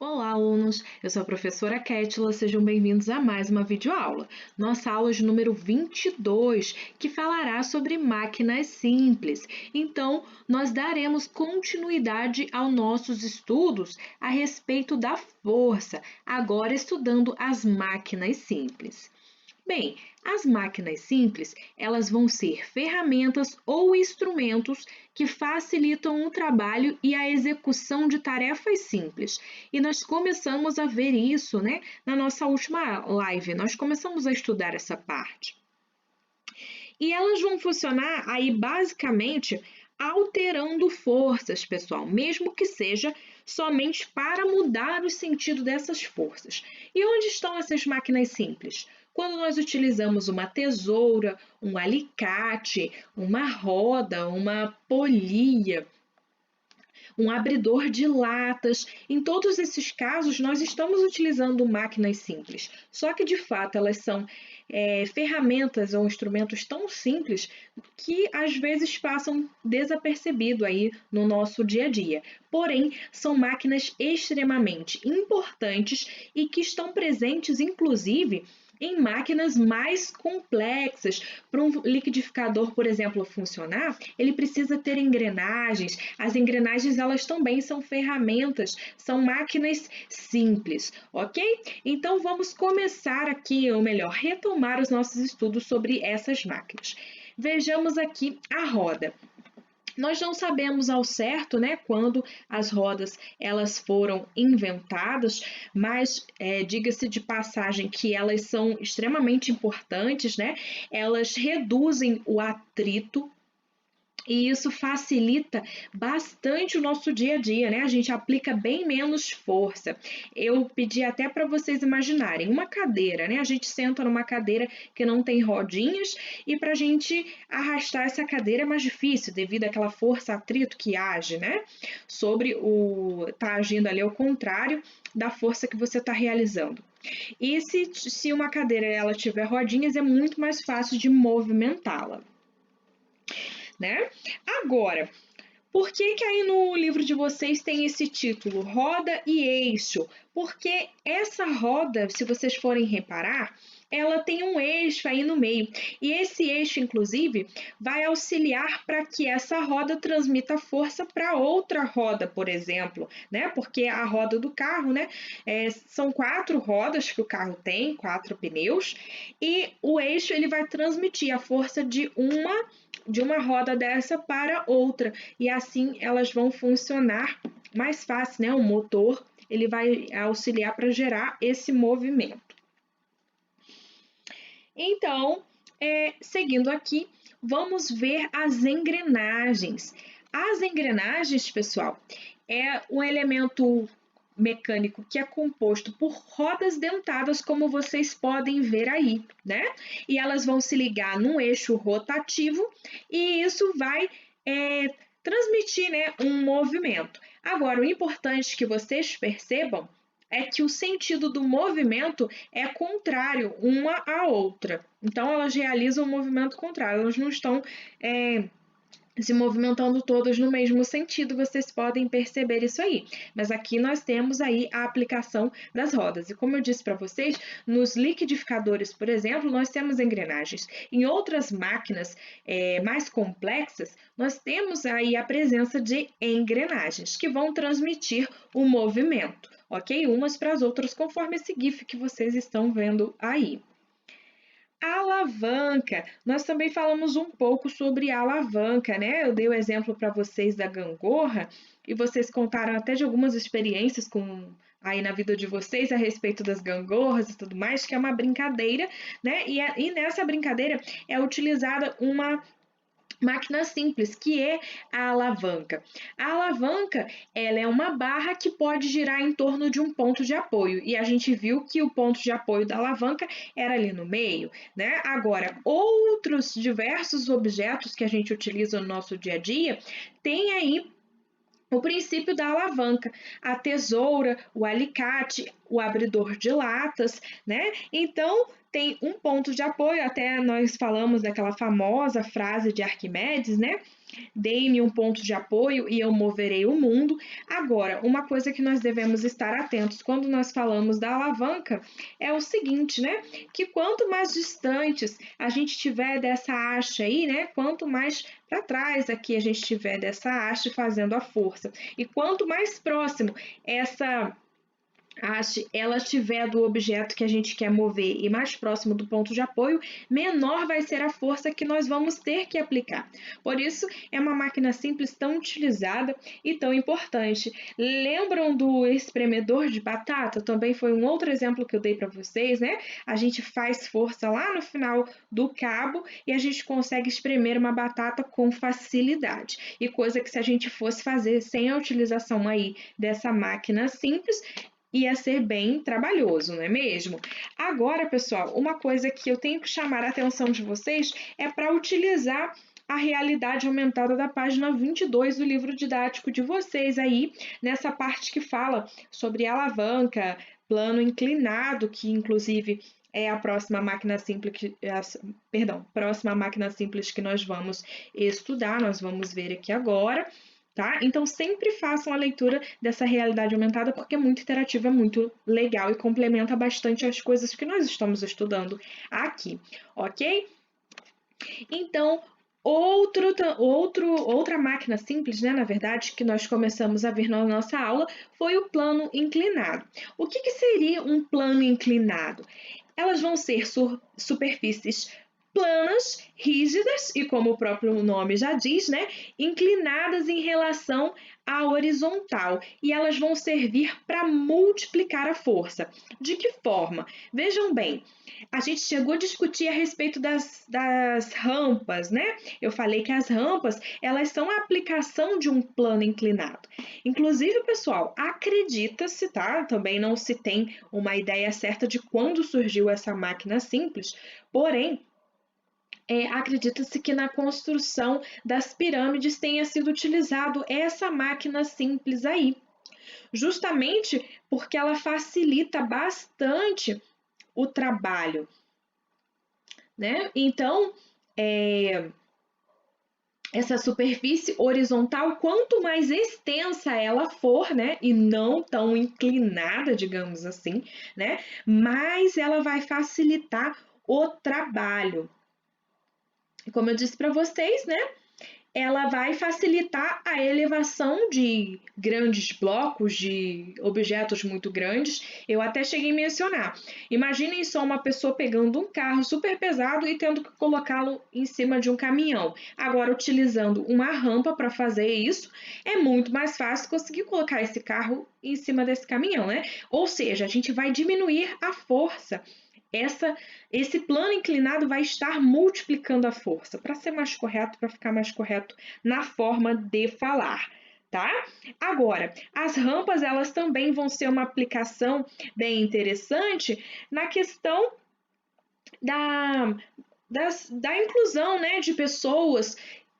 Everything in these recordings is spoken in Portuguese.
Olá, alunos! Eu sou a professora Kétila, sejam bem-vindos a mais uma videoaula. Nossa aula de número 22, que falará sobre máquinas simples. Então, nós daremos continuidade aos nossos estudos a respeito da força, agora estudando as máquinas simples. Bem, as máquinas simples, elas vão ser ferramentas ou instrumentos que facilitam o trabalho e a execução de tarefas simples. E nós começamos a ver isso, né, na nossa última live. Nós começamos a estudar essa parte. E elas vão funcionar aí basicamente alterando forças, pessoal, mesmo que seja somente para mudar o sentido dessas forças. E onde estão essas máquinas simples? Quando nós utilizamos uma tesoura, um alicate, uma roda, uma polia, um abridor de latas. Em todos esses casos, nós estamos utilizando máquinas simples, só que de fato elas são ferramentas ou instrumentos tão simples que às vezes passam desapercebido aí no nosso dia a dia. Porém, são máquinas extremamente importantes e que estão presentes, inclusive, em máquinas mais complexas. Para um liquidificador, por exemplo, funcionar, ele precisa ter engrenagens. As engrenagens, elas também são ferramentas, são máquinas simples, ok? Então, vamos começar aqui, ou melhor, retomar os nossos estudos sobre essas máquinas. Vejamos aqui a roda. Nós não sabemos ao certo, né, quando as rodas elas foram inventadas, mas diga-se de passagem que elas são extremamente importantes, né? Elas reduzem o atrito e isso facilita bastante o nosso dia a dia, né? A gente aplica bem menos força. Eu pedi até para vocês imaginarem uma cadeira, né? A gente senta numa cadeira que não tem rodinhas e para a gente arrastar essa cadeira é mais difícil devido àquela força atrito que age, né? Tá agindo ali ao contrário da força que você está realizando. E se uma cadeira ela tiver rodinhas, é muito mais fácil de movimentá-la, né? Agora, por que aí no livro de vocês tem esse título, roda e eixo? Porque essa roda, se vocês forem reparar, ela tem um eixo aí no meio. E esse eixo, inclusive, vai auxiliar para que essa roda transmita força para outra roda, por exemplo, né? Porque a roda do carro, né? São 4 rodas que o carro tem, 4 pneus, e o eixo ele vai transmitir a força de uma roda dessa para outra, e assim elas vão funcionar mais fácil, né? O motor ele vai auxiliar para gerar esse movimento. Então, seguindo aqui, vamos ver as engrenagens. As engrenagens, pessoal, é um elemento mecânico que é composto por rodas dentadas, como vocês podem ver aí, né? E elas vão se ligar num eixo rotativo e isso vai transmitir, né, um movimento. Agora, o importante que vocês percebam é que o sentido do movimento é contrário uma à outra. Então, elas realizam um movimento contrário, elas não estão se movimentando todas no mesmo sentido, vocês podem perceber isso aí. Mas aqui nós temos aí a aplicação das rodas. E como eu disse para vocês, nos liquidificadores, por exemplo, nós temos engrenagens. Em outras máquinas mais complexas, nós temos aí a presença de engrenagens, que vão transmitir o movimento, ok? Umas para as outras, conforme esse GIF que vocês estão vendo aí. Alavanca. Nós também falamos um pouco sobre a alavanca, né? Eu dei o exemplo para vocês da gangorra e vocês contaram até de algumas experiências aí na vida de vocês a respeito das gangorras e tudo mais, que é uma brincadeira, né? E nessa brincadeira é utilizada uma máquina simples, que é a alavanca. A alavanca, ela é uma barra que pode girar em torno de um ponto de apoio, e a gente viu que o ponto de apoio da alavanca era ali no meio, né? Agora, outros diversos objetos que a gente utiliza no nosso dia a dia, tem aí o princípio da alavanca, a tesoura, o alicate, o abridor de latas, né? Então, tem um ponto de apoio, até nós falamos daquela famosa frase de Arquimedes, né? Dei-me um ponto de apoio e eu moverei o mundo. Agora, uma coisa que nós devemos estar atentos quando nós falamos da alavanca é o seguinte, né? Que quanto mais distantes a gente tiver dessa haste aí, né? Quanto mais para trás aqui a gente tiver dessa haste fazendo a força. E quanto mais próximo essa haste ela estiver do objeto que a gente quer mover e mais próximo do ponto de apoio, menor vai ser a força que nós vamos ter que aplicar. Por isso, é uma máquina simples tão utilizada e tão importante. Lembram do espremedor de batata? Também foi um outro exemplo que eu dei para vocês, né? A gente faz força lá no final do cabo e a gente consegue espremer uma batata com facilidade. E coisa que se a gente fosse fazer sem a utilização aí dessa máquina simples, ia ser bem trabalhoso, não é mesmo? Agora, pessoal, uma coisa que eu tenho que chamar a atenção de vocês é para utilizar a realidade aumentada da página 22 do livro didático de vocês aí, nessa parte que fala sobre alavanca, plano inclinado, que inclusive é a próxima máquina simples próxima máquina simples que nós vamos estudar, nós vamos ver aqui agora. Tá? Então, sempre façam a leitura dessa realidade aumentada, porque é muito interativa, é muito legal e complementa bastante as coisas que nós estamos estudando aqui, ok? Então, outra máquina simples, né, na verdade, que nós começamos a ver na nossa aula foi o plano inclinado. O que seria um plano inclinado? Elas vão ser superfícies planas, rígidas e, como o próprio nome já diz, né, inclinadas em relação à horizontal, e elas vão servir para multiplicar a força. De que forma? Vejam bem, a gente chegou a discutir a respeito das rampas, né? Eu falei que as rampas, elas são a aplicação de um plano inclinado. Inclusive, pessoal, acredita-se, tá? Também não se tem uma ideia certa de quando surgiu essa máquina simples, porém, acredita-se que na construção das pirâmides tenha sido utilizado essa máquina simples aí, justamente porque ela facilita bastante o trabalho, né? Então, essa superfície horizontal, quanto mais extensa ela for, né, e não tão inclinada, digamos assim, né, mais ela vai facilitar o trabalho. Como eu disse para vocês, né, ela vai facilitar a elevação de grandes blocos, de objetos muito grandes. Eu até cheguei a mencionar. Imaginem só uma pessoa pegando um carro super pesado e tendo que colocá-lo em cima de um caminhão. Agora, utilizando uma rampa para fazer isso, é muito mais fácil conseguir colocar esse carro em cima desse caminhão, né? Ou seja, a gente vai diminuir a força. Esse plano inclinado vai estar multiplicando a força, para ser mais correto, para ficar mais correto na forma de falar, tá? Agora, as rampas, elas também vão ser uma aplicação bem interessante na questão da inclusão, né, de pessoas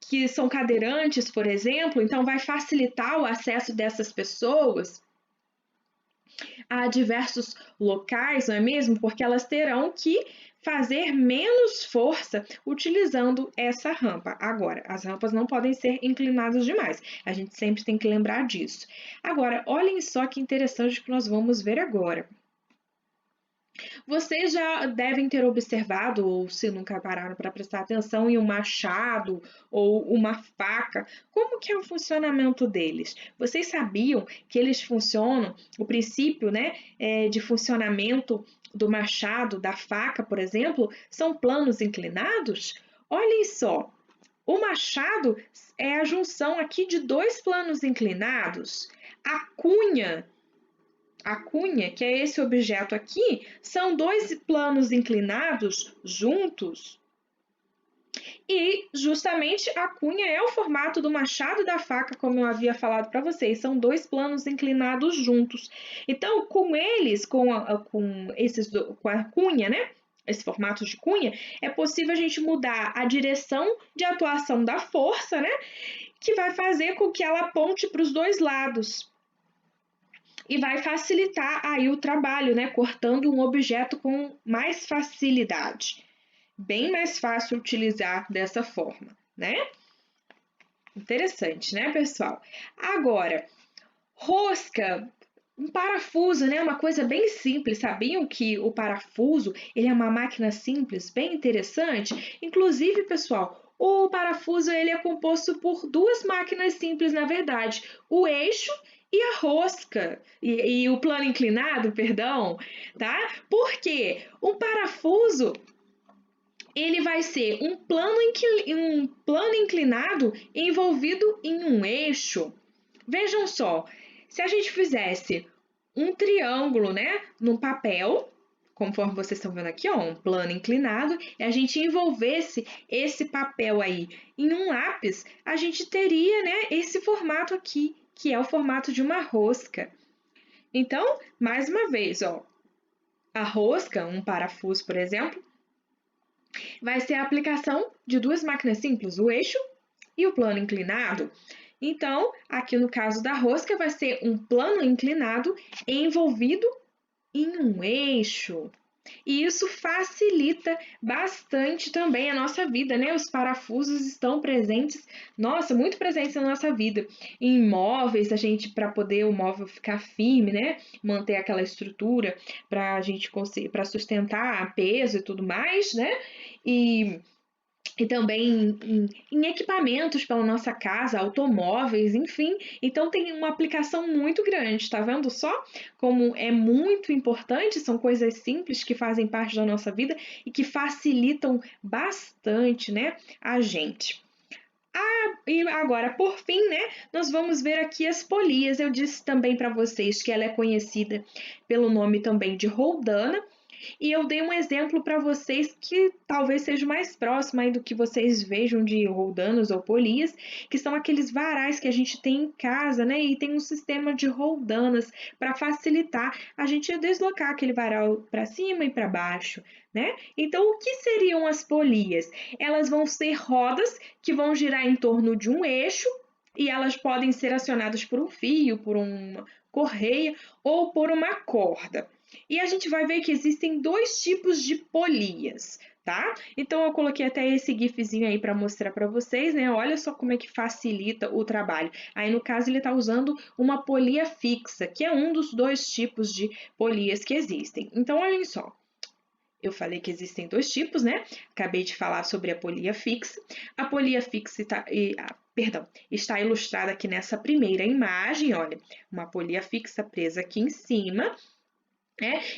que são cadeirantes, por exemplo, então vai facilitar o acesso dessas pessoas a diversos locais, não é mesmo? Porque elas terão que fazer menos força utilizando essa rampa. Agora, as rampas não podem ser inclinadas demais. A gente sempre tem que lembrar disso. Agora, olhem só que interessante que nós vamos ver agora. Vocês já devem ter observado, ou se nunca pararam para prestar atenção, em um machado ou uma faca, como que é o funcionamento deles? Vocês sabiam que eles funcionam, o princípio, né, de funcionamento do machado, da faca, por exemplo, são planos inclinados? Olhem só, o machado é a junção aqui de dois planos inclinados. A cunha, que é esse objeto aqui, são dois planos inclinados juntos. E justamente a cunha é o formato do machado e da faca, como eu havia falado para vocês, são dois planos inclinados juntos. Então, com eles, com a cunha, né? Esse formato de cunha, é possível a gente mudar a direção de atuação da força, né? Que vai fazer com que ela aponte para os dois lados. E vai facilitar aí o trabalho, né? Cortando um objeto com mais facilidade. Bem mais fácil utilizar dessa forma, né? Interessante, né, pessoal? Agora, rosca, um parafuso, né? Uma coisa bem simples. Sabiam que o parafuso, ele é uma máquina simples, bem interessante? Inclusive, pessoal, o parafuso ele é composto por duas máquinas simples, na verdade, o eixo e a rosca, e o plano inclinado, perdão, tá? Porque um parafuso ele vai ser um plano inclinado envolvido em um eixo. Vejam só, se a gente fizesse um triângulo, né, no papel, conforme vocês estão vendo aqui, ó, um plano inclinado, e a gente envolvesse esse papel aí em um lápis, a gente teria, né, esse formato aqui, que é o formato de uma rosca. Então, mais uma vez, ó, a rosca, um parafuso, por exemplo, vai ser a aplicação de duas máquinas simples, o eixo e o plano inclinado. Então, aqui no caso da rosca, vai ser um plano inclinado envolvido em um eixo. E isso facilita bastante também a nossa vida, né? Os parafusos estão presentes, nossa, muito presentes na nossa vida. Em móveis, a gente, para poder o móvel ficar firme, né? Manter aquela estrutura para a gente conseguir, para sustentar peso e tudo mais, né? E e também em equipamentos pela nossa casa, automóveis, enfim. Então tem uma aplicação muito grande, tá vendo só como é muito importante? São coisas simples que fazem parte da nossa vida e que facilitam bastante, né, a gente. E agora, por fim, né, nós vamos ver aqui as polias. Eu disse também para vocês que ela é conhecida pelo nome também de roldana. E eu dei um exemplo para vocês que talvez seja mais próximo aí do que vocês vejam de roldanas ou polias, que são aqueles varais que a gente tem em casa, né? E tem um sistema de roldanas para facilitar a gente deslocar aquele varal para cima e para baixo, né? Então, o que seriam as polias? Elas vão ser rodas que vão girar em torno de um eixo e elas podem ser acionadas por um fio, por uma correia ou por uma corda. E a gente vai ver que existem dois tipos de polias, tá? Então eu coloquei até esse gifzinho aí para mostrar para vocês, né? Olha só como é que facilita o trabalho. Aí no caso ele está usando uma polia fixa, que é um dos dois tipos de polias que existem. Então olhem só. Eu falei que existem dois tipos, né? Acabei de falar sobre a polia fixa. A polia fixa está ilustrada aqui nessa primeira imagem, olha, uma polia fixa presa aqui em cima.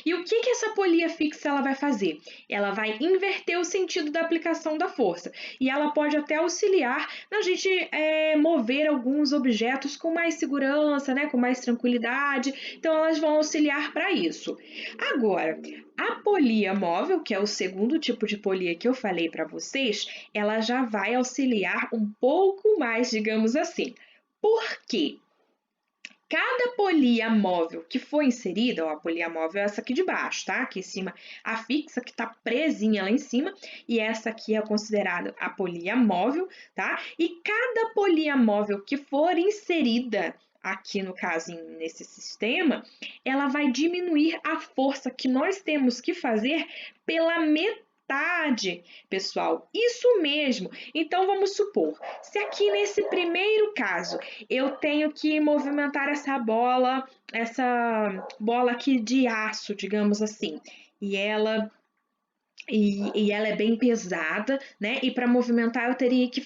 E o que essa polia fixa ela vai fazer? Ela vai inverter o sentido da aplicação da força e ela pode até auxiliar na gente mover alguns objetos com mais segurança, né, com mais tranquilidade. Então elas vão auxiliar para isso. Agora, a polia móvel, que é o segundo tipo de polia que eu falei para vocês, ela já vai auxiliar um pouco mais, digamos assim. Por quê? Cada polia móvel que for inserida, ó, a polia móvel é essa aqui de baixo, tá? Aqui em cima, a fixa que tá presinha lá em cima, e essa aqui é considerada a polia móvel, tá? E cada polia móvel que for inserida aqui no caso nesse sistema, ela vai diminuir a força que nós temos que fazer pela metade, pessoal. Isso mesmo. Então vamos supor, se aqui nesse primeiro caso eu tenho que movimentar essa bola aqui de aço, digamos assim, e ela ela é bem pesada, né? E para movimentar eu teria que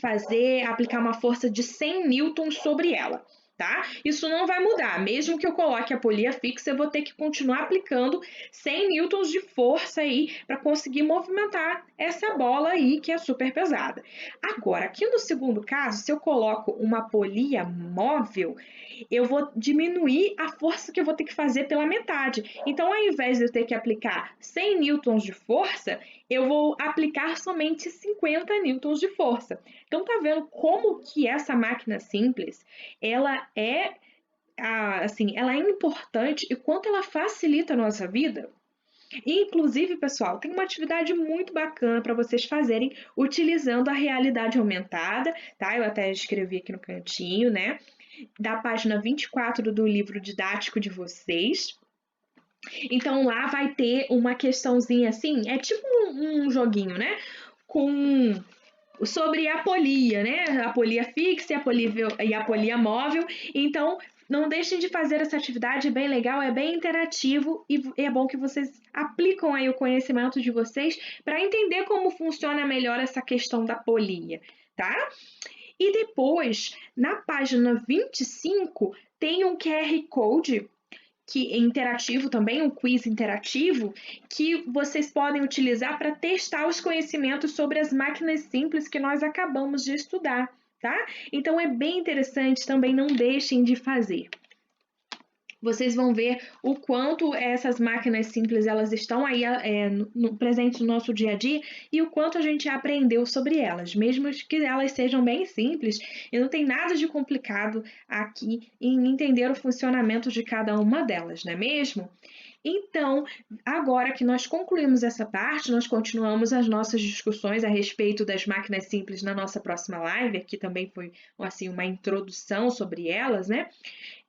aplicar uma força de 100 newtons sobre ela. Tá? Isso não vai mudar, mesmo que eu coloque a polia fixa, eu vou ter que continuar aplicando 100 newtons de força aí para conseguir movimentar essa bola aí que é super pesada. Agora, aqui no segundo caso, se eu coloco uma polia móvel, eu vou diminuir a força que eu vou ter que fazer pela metade. Então, ao invés de eu ter que aplicar 100 newtons de força, eu vou aplicar somente 50 newtons de força. Então, tá vendo como que essa máquina simples, ela é ela é importante e quanto ela facilita a nossa vida. Inclusive, pessoal, tem uma atividade muito bacana para vocês fazerem utilizando a realidade aumentada, tá? Eu até escrevi aqui no cantinho, né? Da página 24 do livro didático de vocês. Então lá vai ter uma questãozinha assim, é tipo um joguinho, né? Com sobre a polia, né? A polia fixa e a polia móvel. Então, não deixem de fazer essa atividade, é bem legal, é bem interativo e é bom que vocês aplicam aí o conhecimento de vocês para entender como funciona melhor essa questão da polia, tá? E depois, na página 25, tem um QR Code que é interativo também, um quiz interativo, que vocês podem utilizar para testar os conhecimentos sobre as máquinas simples que nós acabamos de estudar, tá? Então é bem interessante, também não deixem de fazer. Vocês vão ver o quanto essas máquinas simples elas estão aí presentes no nosso dia a dia e o quanto a gente aprendeu sobre elas, mesmo que elas sejam bem simples e não tem nada de complicado aqui em entender o funcionamento de cada uma delas, não é mesmo? Então, agora que nós concluímos essa parte, nós continuamos as nossas discussões a respeito das máquinas simples na nossa próxima live. Aqui também foi assim uma introdução sobre elas, né?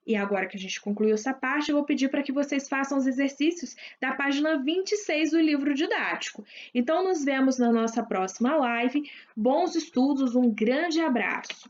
E agora que a gente concluiu essa parte, eu vou pedir para que vocês façam os exercícios da página 26 do livro didático. Então, nos vemos na nossa próxima live. Bons estudos, um grande abraço!